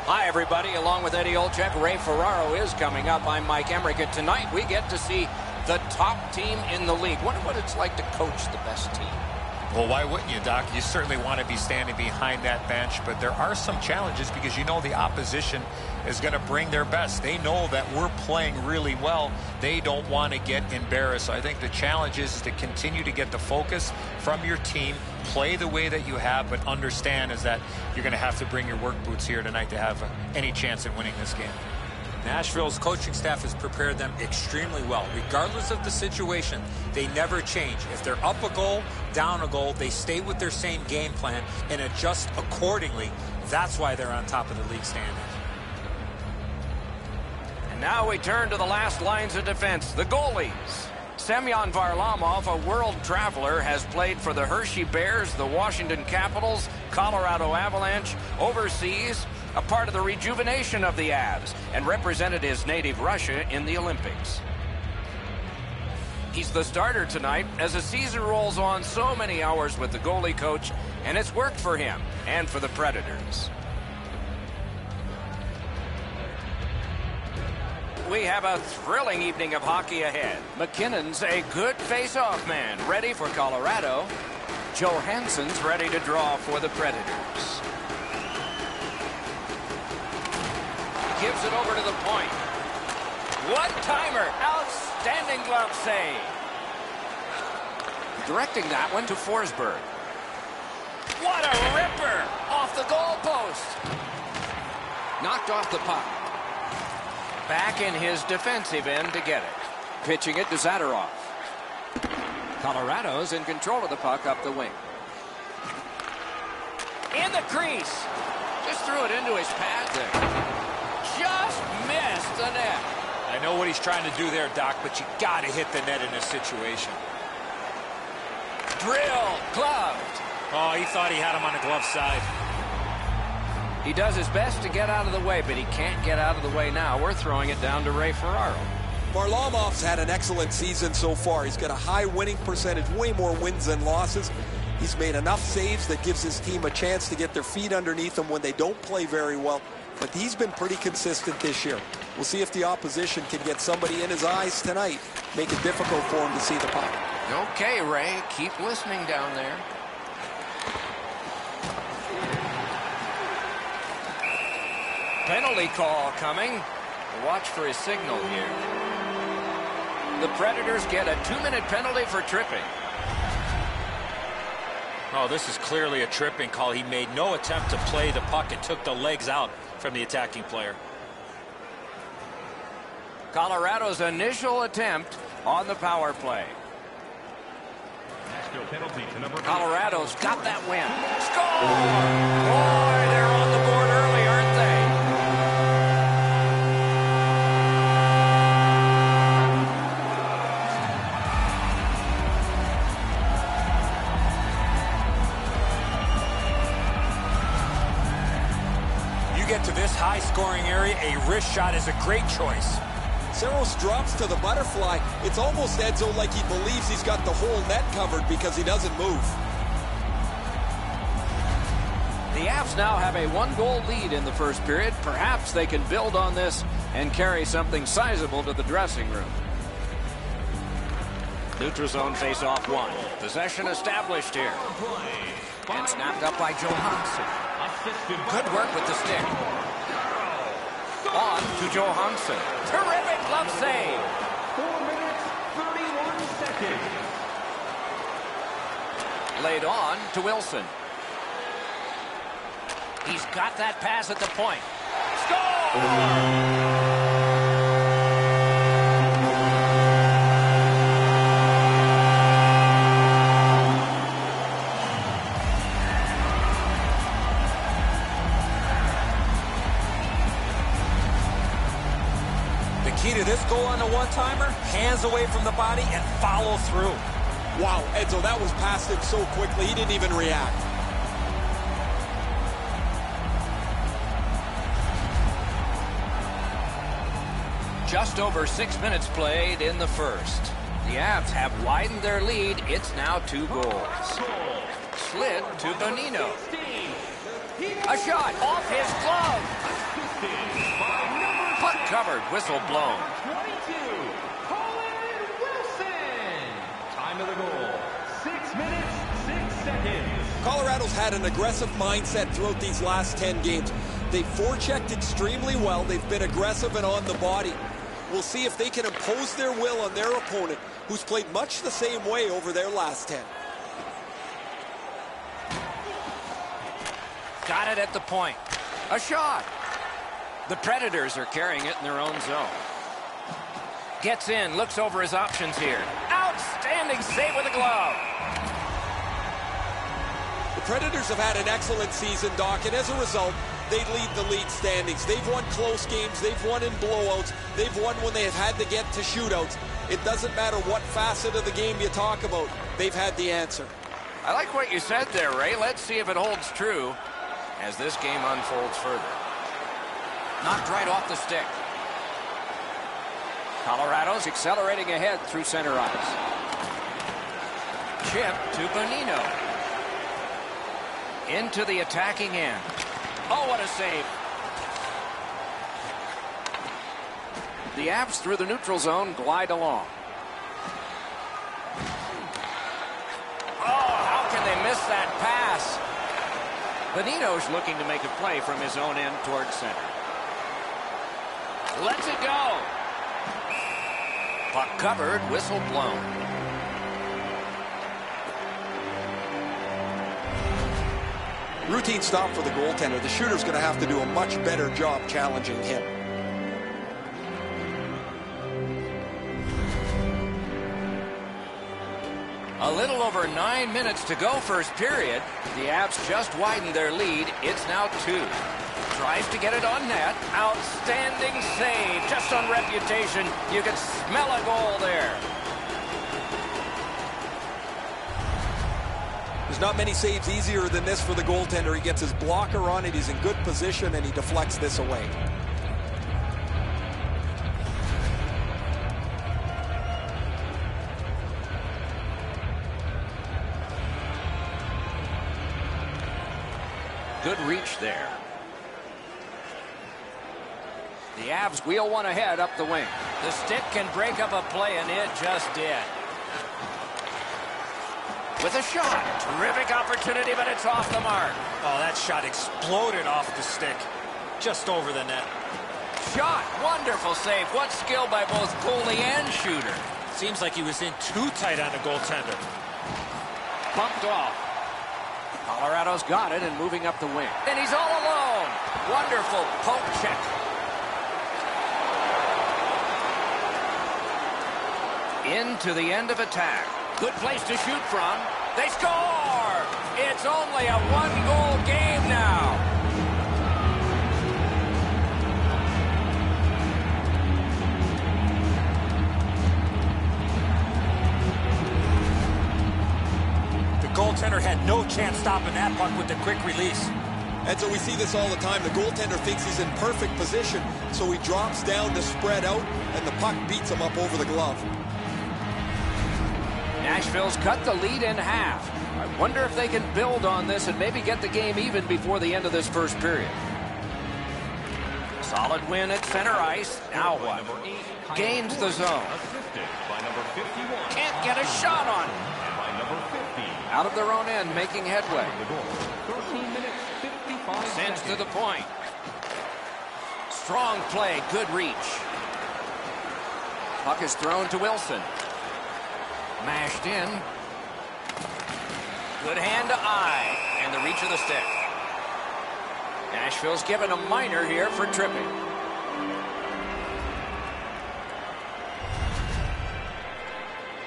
Hi, everybody. Along with Eddie Olczyk, Ray Ferraro is coming up. I'm Mike Emmerich, and tonight we get to see the top team in the league. Wonder what it's like to coach the best team. Well, why wouldn't you, Doc? You certainly want to be standing behind that bench, but there are some challenges because you know the opposition is going to bring their best. They know that we're playing really well. They don't want to get embarrassed. So I think the challenge is to continue to get the focus from your team, play the way that you have, but understand is that you're going to have to bring your work boots here tonight to have any chance at winning this game. Nashville's coaching staff has prepared them extremely well. Regardless of the situation, they never change. If they're up a goal, down a goal, they stay with their same game plan and adjust accordingly. That's why they're on top of the league standings. And now we turn to the last lines of defense, the goalies. Semyon Varlamov, a world traveler, has played for the Hershey Bears, the Washington Capitals, Colorado Avalanche, overseas, a part of the rejuvenation of the Avs, and represented his native Russia in the Olympics. He's the starter tonight as the season rolls on. So many hours with the goalie coach, and it's worked for him and for the Predators. We have a thrilling evening of hockey ahead. McKinnon's a good face-off man, ready for Colorado. Johansson's ready to draw for the Predators. Gives it over to the point. One-timer. Outstanding glove save. Directing that one to Forsberg. What a ripper! Off the goalpost. Knocked off the puck. Back in his defensive end to get it. Pitching it to Zadorov. Colorado's in control of the puck up the wing. In the crease. Just threw it into his pad there. Just missed the net. I know what he's trying to do there, Doc, but you got to hit the net in this situation. Drilled, gloved. Oh, he thought he had him on the glove side. He does his best to get out of the way, but he can't get out of the way now. We're throwing it down to Ray Ferraro. Varlamov's had an excellent season so far. He's got a high winning percentage, way more wins than losses. He's made enough saves that gives his team a chance to get their feet underneath them when they don't play very well. But he's been pretty consistent this year. We'll see if the opposition can get somebody in his eyes tonight, make it difficult for him to see the puck. Okay, Ray, keep listening down there. Penalty call coming. Watch for his signal here. The Predators get a 2-minute penalty for tripping. Oh, this is clearly a tripping call. He made no attempt to play the puck and took the legs out from the attacking player. Colorado's initial attempt on the power play. Colorado's got that win. Score! Boy, they're on the board early, aren't they? You get to this high-scoring area, a wrist shot is a great choice. Saros drops to the butterfly. It's almost Edzo like he believes he's got the whole net covered because he doesn't move. The Avs now have a 1-goal lead in the first period. Perhaps they can build on this and carry something sizable to the dressing room. Neutral zone face-off one. Possession established here. And snapped up by Johansson. Good work with the stick. On to Johansson. Terrific glove save. 4 minutes, 31 seconds. Laid on to Wilson. He's got that pass at the point. Score! Key to this goal on the one-timer, hands away from the body and follow through. Wow, Edzo, that was past him so quickly, he didn't even react. Just over 6 minutes played in the first. The Avs have widened their lead. It's now 2 goals. Slid to Bonino. A shot off his glove. Puck covered, whistle blown. 22, Colin Wilson. Time of the goal, 6 minutes, 6 seconds. Colorado's had an aggressive mindset throughout these last 10 games. They've forechecked extremely well. They've been aggressive and on the body. We'll see if they can impose their will on their opponent, who's played much the same way over their last 10. Got it at the point. A shot. The Predators are carrying it in their own zone. Gets in, looks over his options here. Outstanding save with a glove. The Predators have had an excellent season, Doc, and as a result, they lead the league standings. They've won close games. They've won in blowouts. They've won when they have had to get to shootouts. It doesn't matter what facet of the game you talk about. They've had the answer. I like what you said there, Ray. Let's see if it holds true as this game unfolds further. Knocked right off the stick. Colorado's accelerating ahead through center ice. Chip to Bonino. Into the attacking end. Oh, what a save. The Avs through the neutral zone glide along. Oh, how can they miss that pass? Bonino's looking to make a play from his own end towards center. Lets it go. Puck covered, whistle blown. Routine stop for the goaltender. The shooter's going to have to do a much better job challenging him. A little over 9 minutes to go first period. The Avs just widened their lead. It's now 2. Tries to get it on net. Outstanding save. Just on reputation. You can smell a goal there. There's not many saves easier than this for the goaltender. He gets his blocker on it. He's in good position, and he deflects this away. Good reach there. The Avs wheel one ahead up the wing. The stick can break up a play, and it just did. With a shot. Terrific opportunity, but it's off the mark. Oh, that shot exploded off the stick. Just over the net. Shot. Wonderful save. What skill by both goalie and shooter. Seems like he was in too tight on the goaltender. Bumped off. Colorado's got it and moving up the wing. And he's all alone. Wonderful poke check. Into the end of attack. Good place to shoot from. They score! It's only a one-goal game now. The goaltender had no chance stopping that puck with the quick release. And so we see this all the time. The goaltender thinks he's in perfect position, so he drops down to spread out, and the puck beats him up over the glove. Nashville's cut the lead in half. I wonder if they can build on this and maybe get the game even before the end of this first period. Solid win at center ice. Now what? Gains the zone. Can't get a shot on it. Out of their own end, making headway. 13 minutes, 55 Sends seconds. to the point. Strong play, good reach. Puck is thrown to Wilson. Mashed in. Good hand to eye. And the reach of the stick. Nashville's given a minor here for tripping.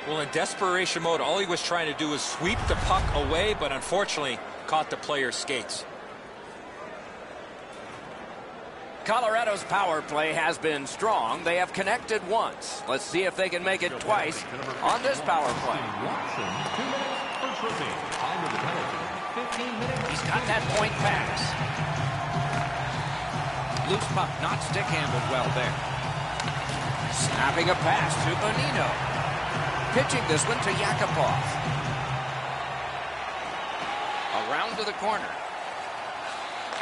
Well, in desperation mode, all he was trying to do was sweep the puck away, but unfortunately caught the player's skates. Colorado's power play has been strong. They have connected once. Let's see if they can make it twice on this power play. Watson, 2 minutes for tripping. Time of the penalty, 15 minutes. He's got that point pass. Loose puck, not stick handled well there. Snapping a pass to Bonino. Pitching this one to Yakupov. Around to the corner.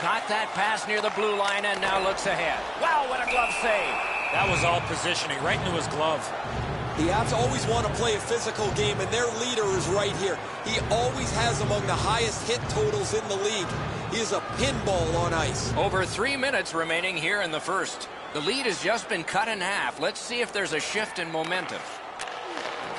Got that pass near the blue line and now looks ahead. Wow, what a glove save. That was all positioning, right into his glove. The Avs always want to play a physical game, and their leader is right here. He always has among the highest hit totals in the league. He is a pinball on ice. Over 3 minutes remaining here in the first. The lead has just been cut in half. Let's see if there's a shift in momentum.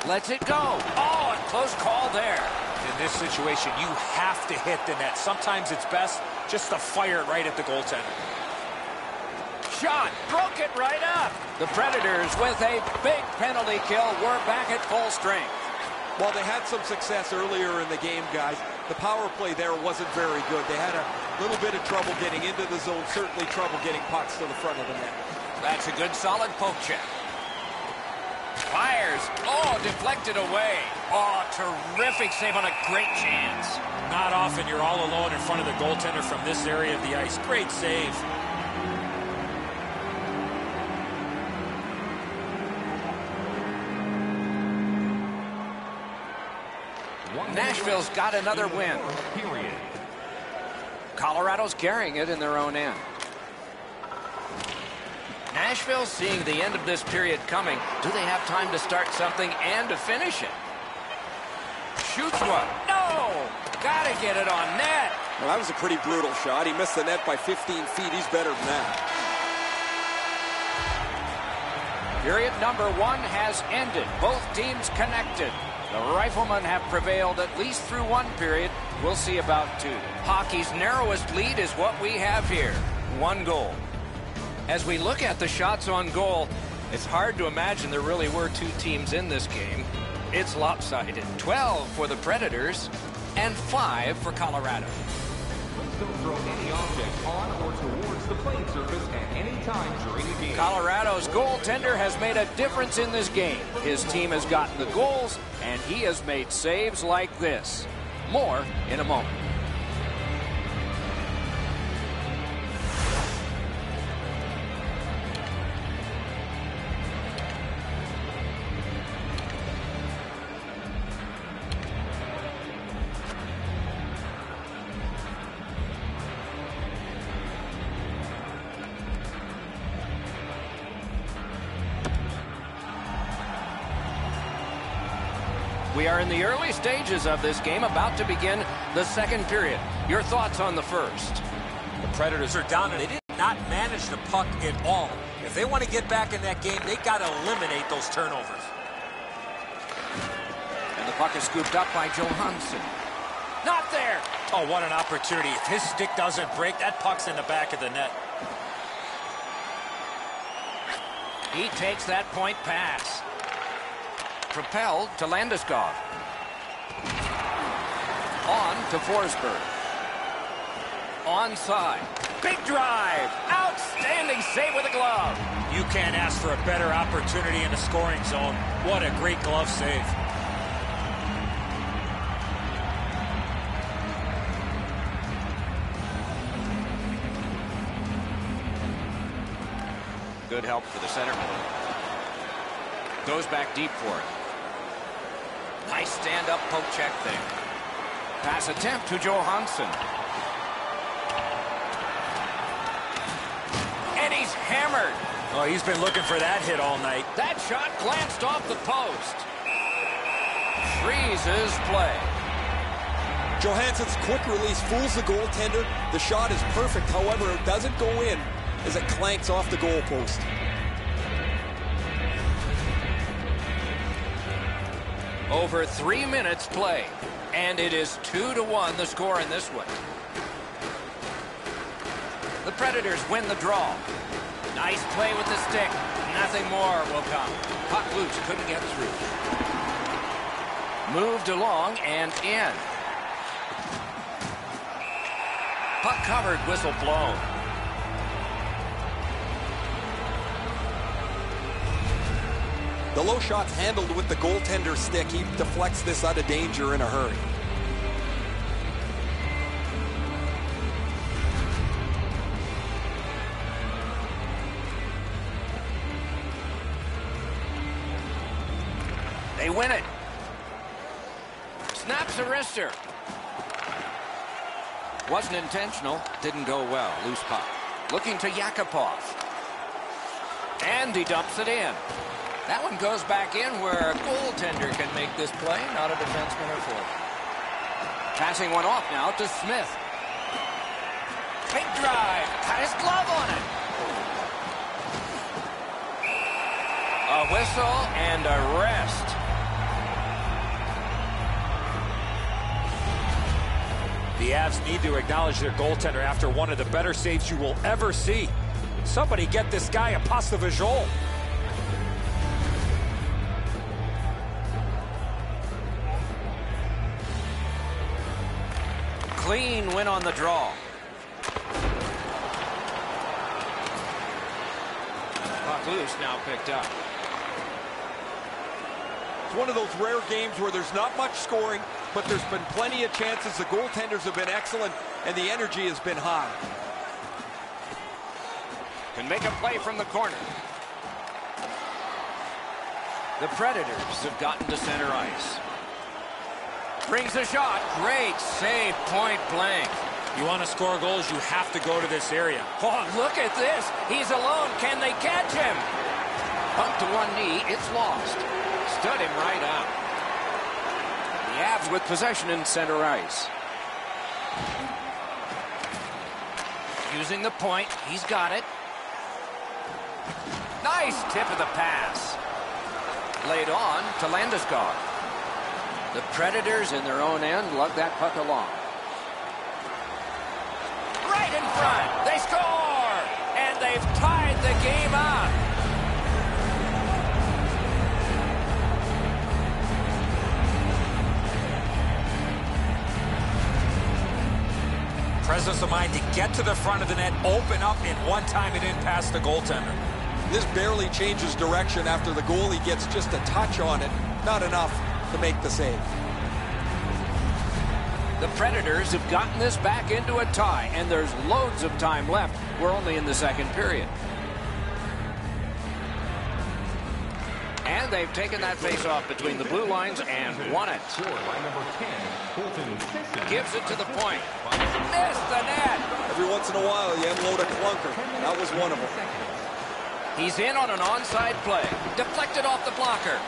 Lets it go. Oh, a close call there. In this situation, you have to hit the net. Sometimes it's best just to fire it right at the goaltender. Shot, broke it right up. The Predators with a big penalty kill. We're back at full strength. While they had some success earlier in the game, guys, the power play there wasn't very good. They had a little bit of trouble getting into the zone, certainly trouble getting pucks to the front of the net. That's a good solid poke check. Fires. Oh, deflected away. Oh, terrific save on a great chance. Not often you're all alone in front of the goaltender from this area of the ice. Great save. Nashville's got another win. Period. Colorado's carrying it in their own end. Nashville seeing the end of this period coming. Do they have time to start something and to finish it? Shoots one. No! Gotta get it on net. Well, that was a pretty brutal shot. He missed the net by 15 feet. He's better than that. Period number 1 has ended. Both teams connected. The Riflemen have prevailed at least through one period. We'll see about 2. Hockey's narrowest lead is what we have here. 1 goal. As we look at the shots on goal, it's hard to imagine there really were 2 teams in this game. It's lopsided. 12 for the Predators and 5 for Colorado. Please don't throw any objects on or towards the playing surface at any time during the game. Colorado's goaltender has made a difference in this game. His team has gotten the goals, and he has made saves like this. More in a moment. We are in the early stages of this game, about to begin the second period. Your thoughts on the first? The Predators are down, and they did not manage the puck at all. If they want to get back in that game, they got to eliminate those turnovers. And the puck is scooped up by Johansson. Not there! Oh, what an opportunity. If his stick doesn't break, that puck's in the back of the net. He takes that point pass. Propelled to Landeskog. On to Forsberg. Onside. Big drive. Outstanding save with a glove. You can't ask for a better opportunity in the scoring zone. What a great glove save. Good help for the centerman. Goes back deep for it. Nice stand-up poke check there. Pass attempt to Johansson. And he's hammered. Oh, he's been looking for that hit all night. That shot glanced off the post. Freezes play. Johansson's quick release fools the goaltender. The shot is perfect. However, it doesn't go in as it clanks off the goalpost. Over 3 minutes play, and it is 2-1 the score in this one. The Predators win the draw. Nice play with the stick. Nothing more will come. Puck loose, couldn't get through. Moved along and in. Puck covered, whistle blown. The low shot's handled with the goaltender's stick. He deflects this out of danger in a hurry. They win it. Snaps a wrister. Wasn't intentional. Didn't go well. Loose puck. Looking to Yakupov. And he dumps it in. That one goes back in where a goaltender can make this play, not a defenseman or forward. Passing one off now to Smith. Big drive. Got his glove on it. A whistle and a rest. The Avs need to acknowledge their goaltender after one of the better saves you will ever see. Somebody get this guy a pass de visual. Clean win on the draw. Puck loose, now picked up. It's one of those rare games where there's not much scoring, but there's been plenty of chances. The goaltenders have been excellent, and the energy has been high. Can make a play from the corner. The Predators have gotten to center ice. Brings a shot. Great save, point blank. You want to score goals, you have to go to this area. Oh, look at this. He's alone. Can they catch him? Bumped to one knee. It's lost. Stood him right out. The Avs with possession in center ice. Using the point. He's got it. Nice tip of the pass. Laid on to Landeskog. The Predators in their own end lug that puck along. Right in front. They score! And they've tied the game up. Presence of mind to get to the front of the net, open up, and one time it didn't pass the goaltender. This barely changes direction after the goalie gets just a touch on it. Not enough to make the save. The Predators have gotten this back into a tie, and there's loads of time left. We're only in the second period. And they've taken that face-off between the blue lines and won it. Gives it to the point. Missed the net. Every once in a while, you unload a clunker. That was one of them. He's in on an onside play. Deflected off the blocker.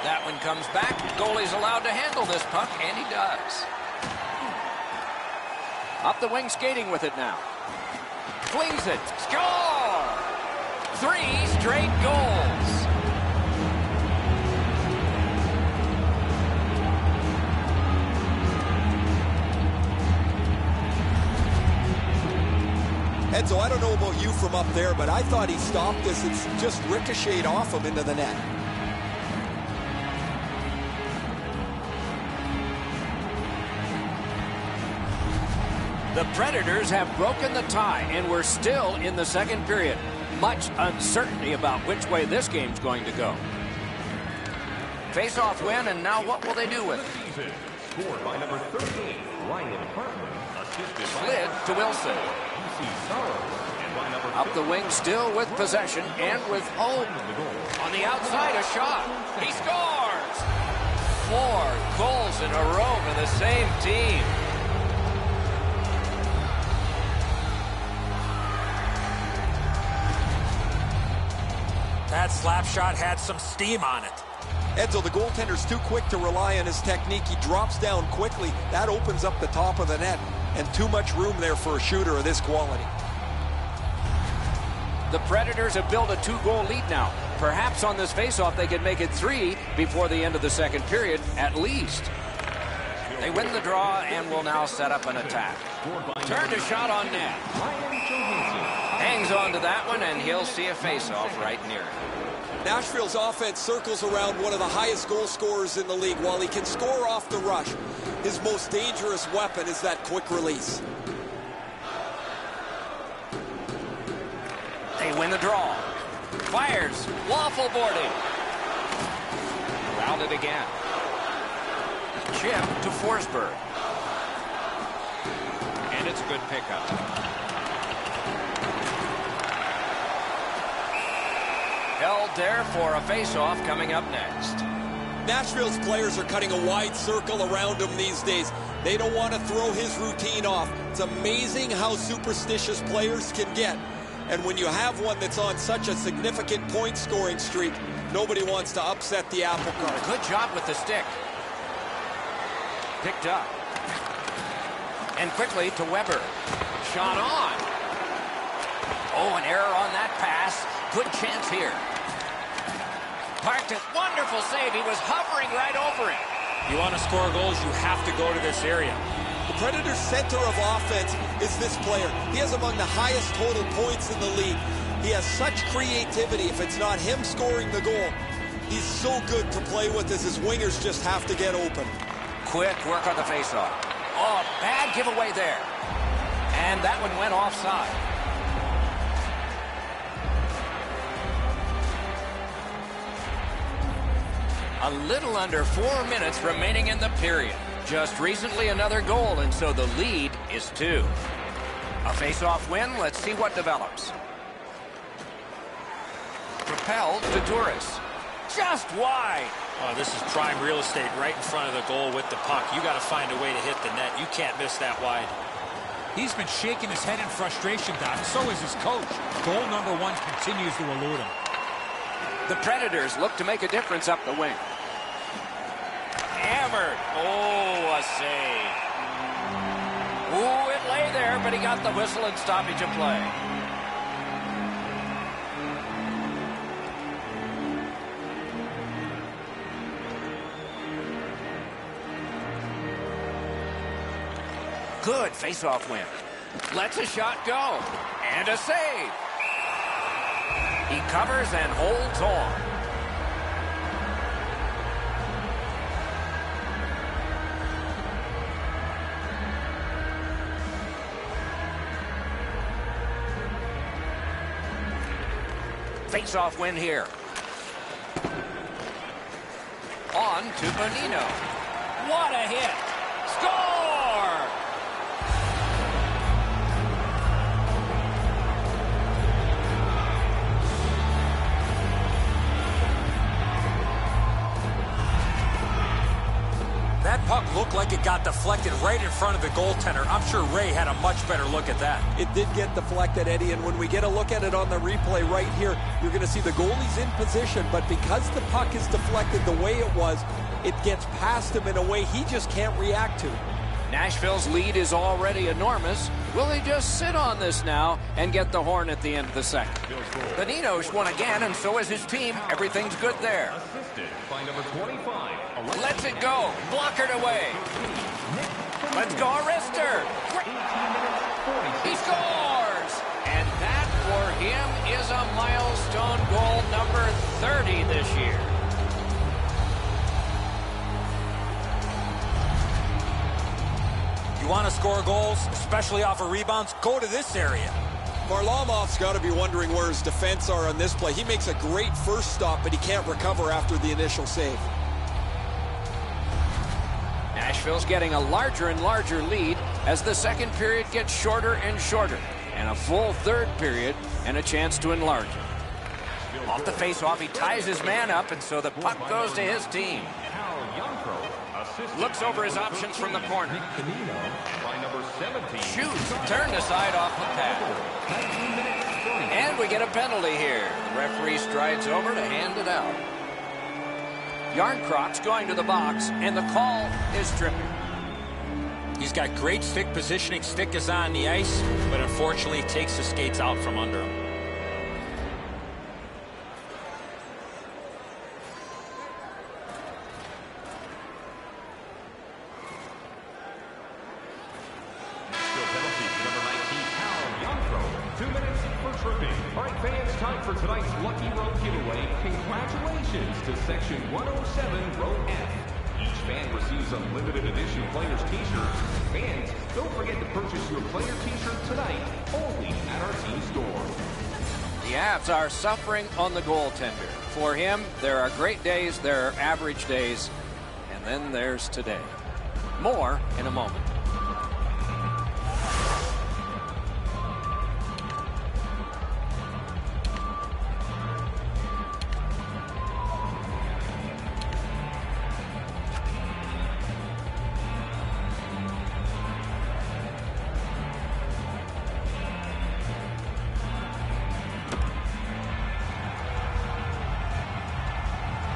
That one comes back. Goalie's allowed to handle this puck, and he does. Up the wing, skating with it now. Flings it. Score! 3 straight goals. Edzo, I don't know about you from up there, but I thought he stopped this. It's just ricocheted off him into the net. The Predators have broken the tie, and we're still in the second period. Much uncertainty about which way this game's going to go. Face-off win, and now what will they do with it? Scored by number 13, Ryan Hartman. Slid to Wilson. Up the wing, still with possession and with hope. On the outside, a shot. He scores! 4 goals in a row for the same team. That slap shot had some steam on it. Edzo, the goaltender's too quick to rely on his technique. He drops down quickly. That opens up the top of the net, and too much room there for a shooter of this quality. The Predators have built a 2-goal lead now. Perhaps on this faceoff they could make it 3 before the end of the second period, at least. They win the draw and will now set up an attack. Turned a shot on net. Hangs on to that one, and he'll see a faceoff right near him. Nashville's offense circles around one of the highest goal scorers in the league. While he can score off the rush, his most dangerous weapon is that quick release. They win the draw. Fires. Waffle boarding. Routed again. Chip to Forsberg. And it's a good pickup. Held there for a face-off coming up next. Nashville's players are cutting a wide circle around him these days. They don't want to throw his routine off. It's amazing how superstitious players can get. And when you have one that's on such a significant point-scoring streak, nobody wants to upset the apple cart. Good job with the stick. Picked up. And quickly to Weber. Shot on. Oh, an error on that pass. Good chance here. Parked it. Wonderful save. He was hovering right over it. You want to score goals, you have to go to this area. The Predators' center of offense is this player. He has among the highest total points in the league. He has such creativity. If it's not him scoring the goal, he's so good to play with as his wingers just have to get open. Quick work on the faceoff. Oh, bad giveaway there. And that one went offside. A little under 4 minutes remaining in the period. Just recently another goal, and so the lead is 2. A face-off win. Let's see what develops. Propelled to Duras. Just wide. Oh, this is prime real estate right in front of the goal with the puck. You got to find a way to hit the net. You can't miss that wide. He's been shaking his head in frustration, Doc. So is his coach. Goal number 1 continues to elude him. The Predators look to make a difference up the wing. Hammered. Oh, a save. Ooh, it lay there, but he got the whistle and stoppage of play. Good face-off win. Lets a shot go. And a save. He covers and holds on. Face-off win here. On to Bonino. What a hit. Score! That puck looked like it got deflected right in front of the goaltender. I'm sure Ray had a much better look at that. It did get deflected, Eddie, and when we get a look at it on the replay right here, you're going to see the goalie's in position, but because the puck is deflected the way it was, it gets past him in a way he just can't react to. Nashville's lead is already enormous. Will they just sit on this now and get the horn at the end of the second? Bonino's won again, and so is his team. Everything's good there. Assisted by number 25. Lets it go. Blockered away. Let's go, Arister. He scores! And that, for him, is a milestone goal number 30 this year. You want to score goals, especially off of rebounds, go to this area. Varlamov's got to be wondering where his defense are on this play. He makes a great first stop, but he can't recover after the initial save. Nashville's getting a larger and larger lead as the second period gets shorter and shorter, and a full third period and a chance to enlarge it. Off the face-off, he ties his man up, and so the puck goes to his team. Looks over his options from the corner. Shoots, turned aside off the pad. And we get a penalty here. The referee strides over to hand it out. Yarncroft's going to the box, and the call is tripping. He's got great stick positioning. Stick is on the ice, but unfortunately takes the skates out from under him. To Section 107, Row F. Each fan receives a limited edition player's t-shirt. Fans, don't forget to purchase your player t-shirt tonight, only at our team store. The Avs are suffering on the goaltender. For him, there are great days, there are average days, and then there's today. More in a moment.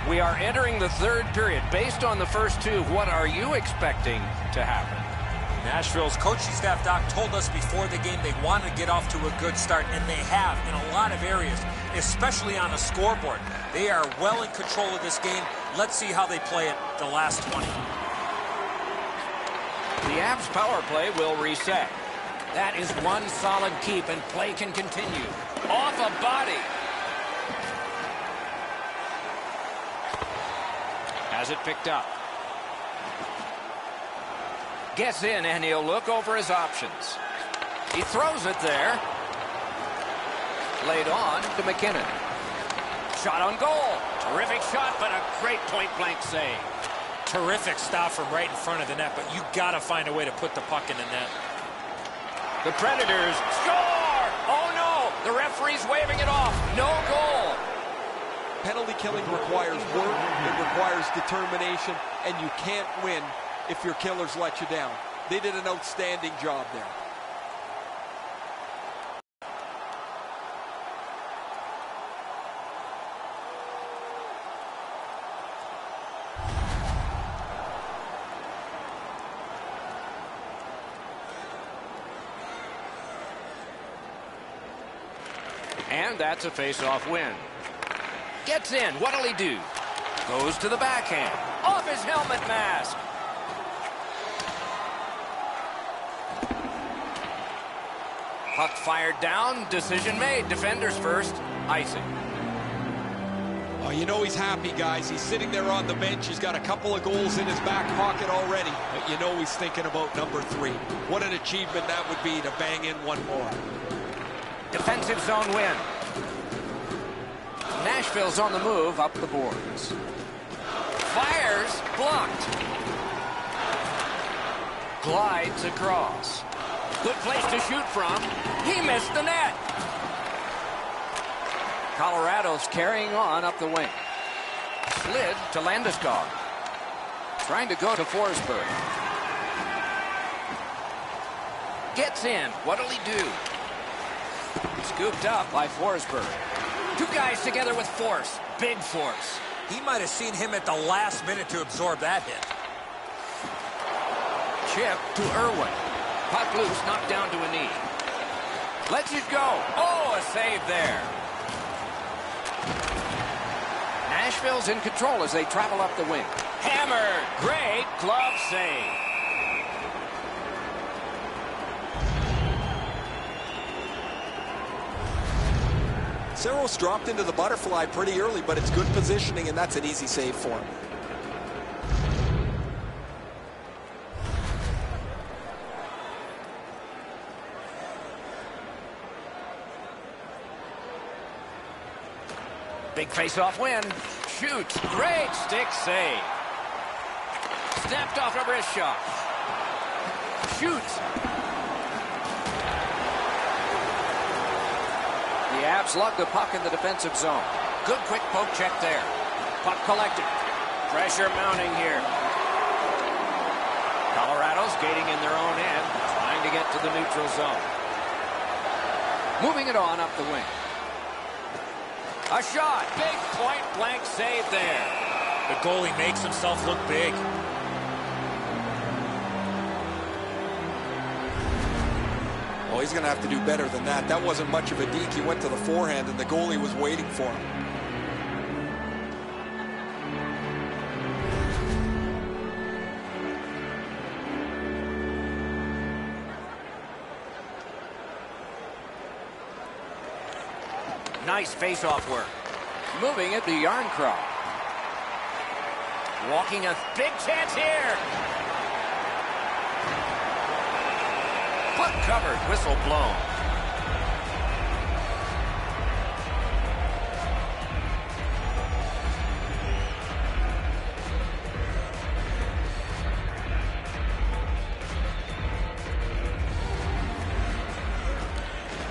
We are entering the third period. Based on the first two, what are you expecting to happen? Nashville's coaching staff, Doc, told us before the game they wanted to get off to a good start, and they have in a lot of areas, especially on the scoreboard. They are well in control of this game. Let's see how they play it the last 20. The Avs power play will reset. That is one solid keep, and play can continue. Off a body. Has it picked up. Gets in, and he'll look over his options. He throws it there. Laid on to McKinnon. Shot on goal. Terrific shot, but a great point-blank save. Terrific stop from right in front of the net, but you got to find a way to put the puck in the net. The Predators score! Oh, no! The referee's waving it off. No goal. Penalty killing requires work, it requires determination, and you can't win if your killers let you down. They did an outstanding job there. And that's a face-off win. Gets in. What'll he do? Goes to the backhand. Off his helmet mask. Puck fired down. Decision made. Defenders first. Icing. Oh, you know he's happy, guys. He's sitting there on the bench. He's got a couple of goals in his back pocket already. But you know he's thinking about number 3. What an achievement that would be to bang in one more. Defensive zone win. Nashville's on the move up the boards. Fires, blocked. Glides across. Good place to shoot from. He missed the net. Colorado's carrying on up the wing. Slid to Landeskog. Trying to go to Forsberg. Gets in. What'll he do? Scooped up by Forsberg. Two guys together with force. Big force. He might have seen him at the last minute to absorb that hit. Chip to Irwin. Puck loose, knocked down to a knee. Lets it go. Oh, a save there. Nashville's in control as they travel up the wing. Hammered. Great glove save. Saros dropped into the butterfly pretty early, but it's good positioning, and that's an easy save for him. Big face-off win. Shoots. Great stick save. Snapped off a wrist shot. Shoots. The Avs lug the puck in the defensive zone. Good quick poke check there. Puck collected. Pressure mounting here. Colorado skating in their own end, trying to get to the neutral zone. Moving it on up the wing. A shot. Big point-blank save there. The goalie makes himself look big. Oh, he's going to have to do better than that. That wasn't much of a deke. He went to the forehand, and the goalie was waiting for him. Nice face-off work. Moving it to Yarncroc. Walking a big chance here. Puck covered, whistle blown.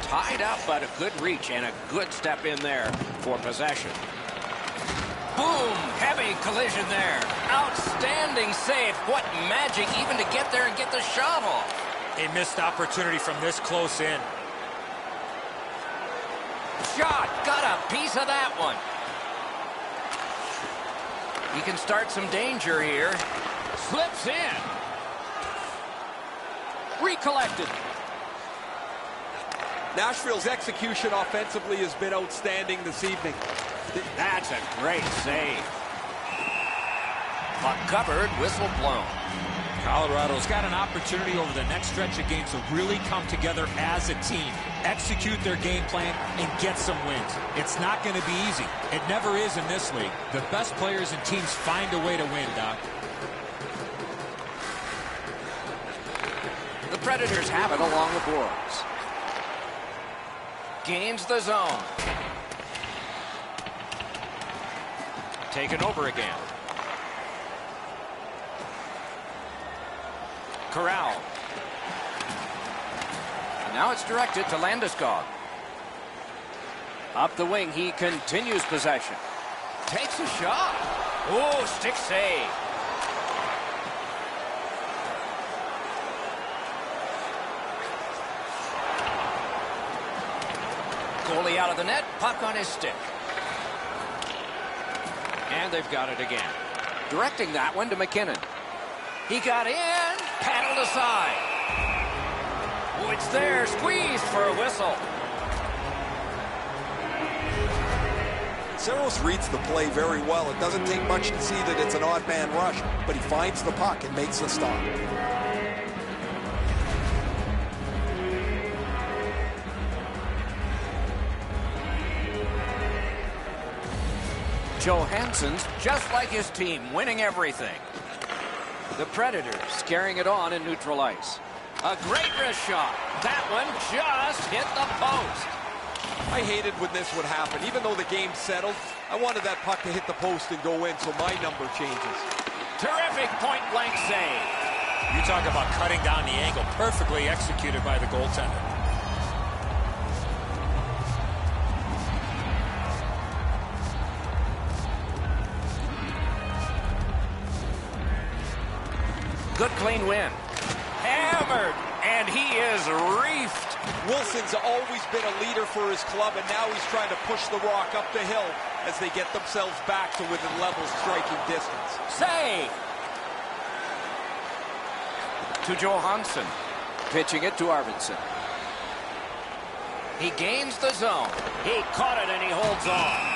Tied up, but a good reach and a good step in there for possession. Boom! Heavy collision there. Outstanding save. What magic even to get there and get the shot off. A missed opportunity from this close in. Shot. Got a piece of that one. He can start some danger here. Slips in. Recollected. Nashville's execution offensively has been outstanding this evening. That's a great save. Puck covered, whistle blown. Colorado's got an opportunity over the next stretch of games to really come together as a team, execute their game plan, and get some wins. It's not going to be easy. It never is in this league. The best players and teams find a way to win, Doc. The Predators have it along the boards. Gains the zone. Taken over again. Corral. And now it's directed to Landeskog. Up the wing, he continues possession. Takes a shot. Oh, stick save. Goalie out of the net, puck on his stick. And they've got it again. Directing that one to McKinnon. He got in, paddled aside. Oh, it's there, squeezed for a whistle. Saros reads the play very well. It doesn't take much to see that it's an odd man rush, but he finds the puck and makes the stop. Johansson's just like his team, winning everything. The Predators carrying it on in neutral ice. A great wrist shot. That one just hit the post. I hated when this would happen. Even though the game settled, I wanted that puck to hit the post and go in, so my number changes. Terrific point-blank save. You talk about cutting down the angle. Perfectly executed by the goaltender. Good clean win. Hammered, and he is reefed. Wilson's always been a leader for his club, and now he's trying to push the Rock up the hill as they get themselves back to within level striking distance. Save. To Johansson. Pitching it to Arvidsson. He gains the zone. He caught it, and he holds on.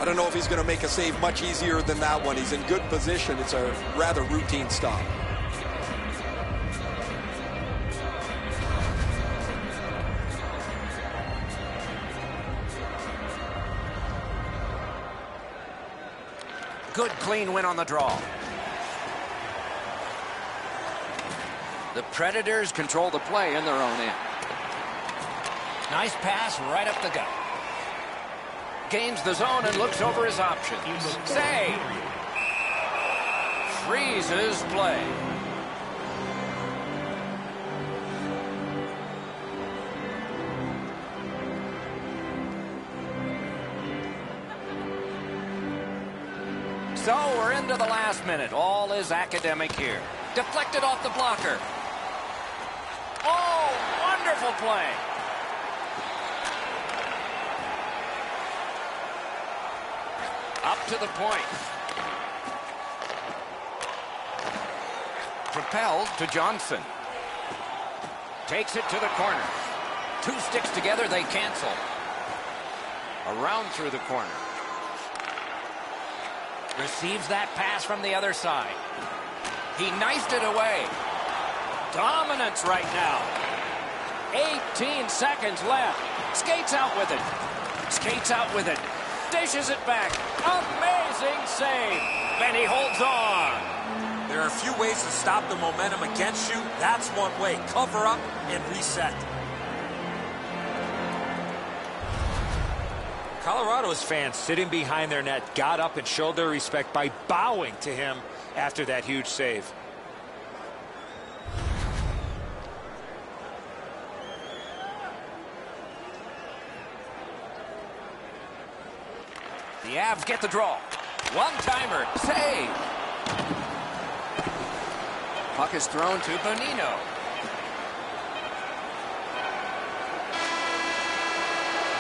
I don't know if he's going to make a save much easier than that one. He's in good position. It's a rather routine stop. Good clean win on the draw. The Predators control the play in their own end. Nice pass right up the gut. Gains the zone and looks over his options. Save. Freezes play. So we're into the last minute. All is academic here. Deflected off the blocker. Oh, wonderful play. Up to the point. Propelled to Johnson. Takes it to the corner. Two sticks together, they cancel. Around through the corner. Receives that pass from the other side. He knifed it away. Dominance right now. 18 seconds left. Skates out with it. Skates out with it. Dishes it back. Amazing save. And he holds on. There are a few ways to stop the momentum against you. That's one way. Cover up and reset. Colorado's fans sitting behind their net got up and showed their respect by bowing to him after that huge save. The Avs get the draw. One-timer. Save. Puck is thrown to Bonino.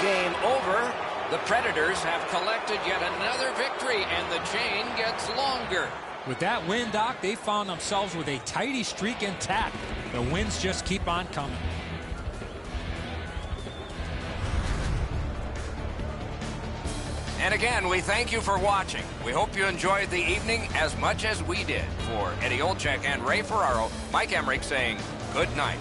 Game over. The Predators have collected yet another victory, and the chain gets longer. With that win, Doc, they found themselves with a tidy streak intact. The wins just keep on coming. And again, we thank you for watching. We hope you enjoyed the evening as much as we did. For Eddie Olczyk and Ray Ferraro, Mike Emmerich saying good night.